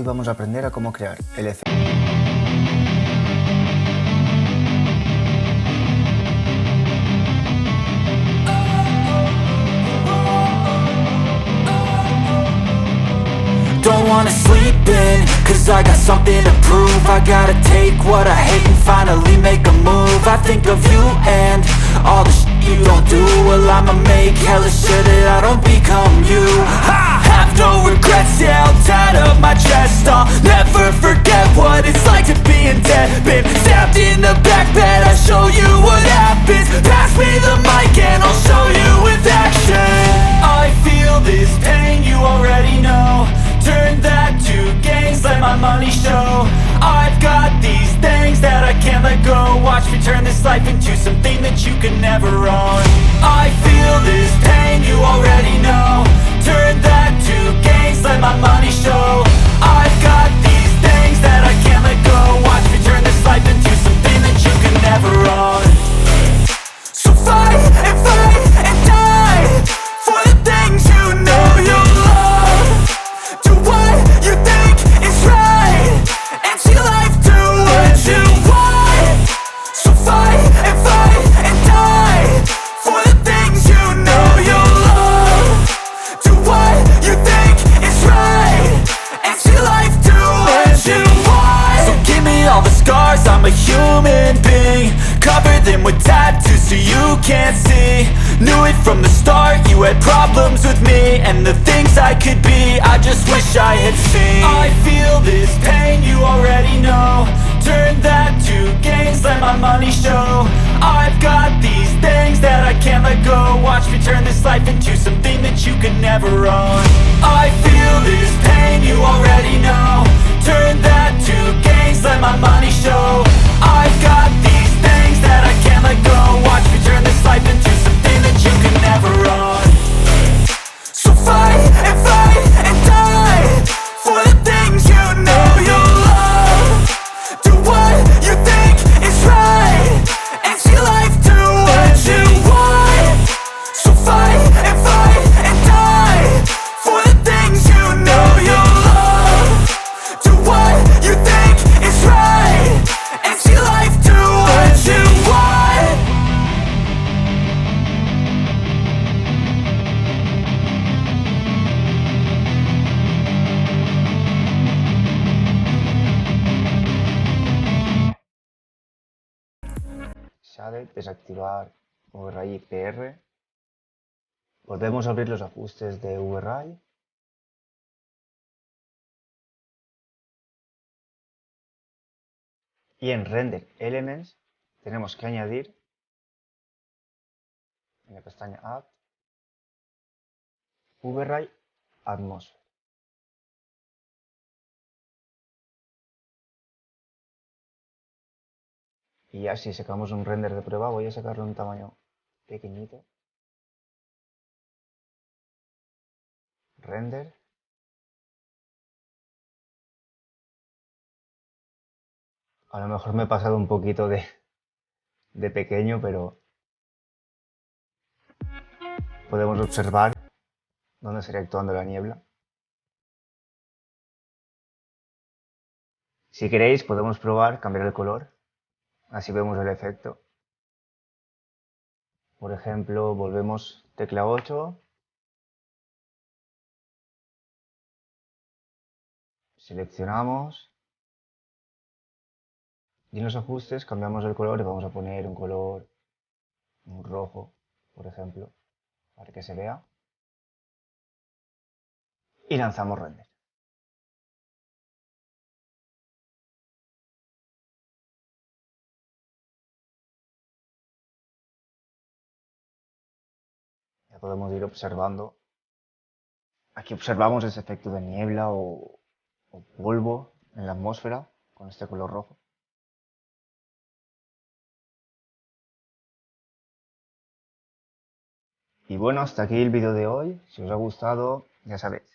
vamos a aprender a cómo crear el efecto. Don't wanna sleep in, cause I got something to prove. I gotta take what I hate and finally make a move. I think of you and all the shit you don't do. Well, I'ma make hella sure that I don't become you. I have no regrets, yeah, I'll tie up my chest. I'll never forget what it's like to be in debt. Been stabbed in the back bed, I'll show you what happens. Pass me the mic and I'll show you with action. I feel this pain, you already know. Turn that to gains, let my money show. I've got these things that I can't let go. Watch me turn this life into something that you can never own. I feel this pain, you already know. Turn that to gains, let my money show. I've got these things that I can't let go. Watch me turn this life into something that you can never own. So fight and die for the things you know you love. Do what you think is right, and see life do what you want. So fight and die for the things you know you love. Do what you think is right, and see life do what you want. So give me all the scars, I'm a human being. Cover them with tattoos so you can't see. Knew it from the start, you had problems with me and the things I could be, I just wish I had seen. I feel this pain, you already know. Turn that to gains, let my money show. I've got these things that I can't let go. Watch me turn this life into something that you can never own. I feel this pain, you already know. Turn that to gains, let my money show. I've got these things that I can't let go. Watch me turn this life into something that you can never own. So fight and die for the things you know you love. Do what you think is right, and see life do what you want. So fight and die for the things you know you love. Do what you think is right, and see life do what you want. Sale desactivar VRI PR. Volvemos a abrir los ajustes de VRI. Y en Render Elements tenemos que añadir en la pestaña Add VRI Atmosphere. Y ya si sacamos un render de prueba, voy a sacarlo en un tamaño pequeñito. Render. A lo mejor me he pasado un poquito de pequeño, pero podemos observar dónde estaría actuando la niebla. Si queréis, podemos probar cambiar el color. Así vemos el efecto. Por ejemplo, volvemos tecla 8. Seleccionamos. Y en los ajustes cambiamos el color y vamos a poner un color un rojo, por ejemplo, para que se vea. Y lanzamos render. Ya podemos ir observando. Aquí observamos ese efecto de niebla o polvo en la atmósfera con este color rojo. Y bueno, hasta aquí el vídeo de hoy. Si os ha gustado, ya sabéis,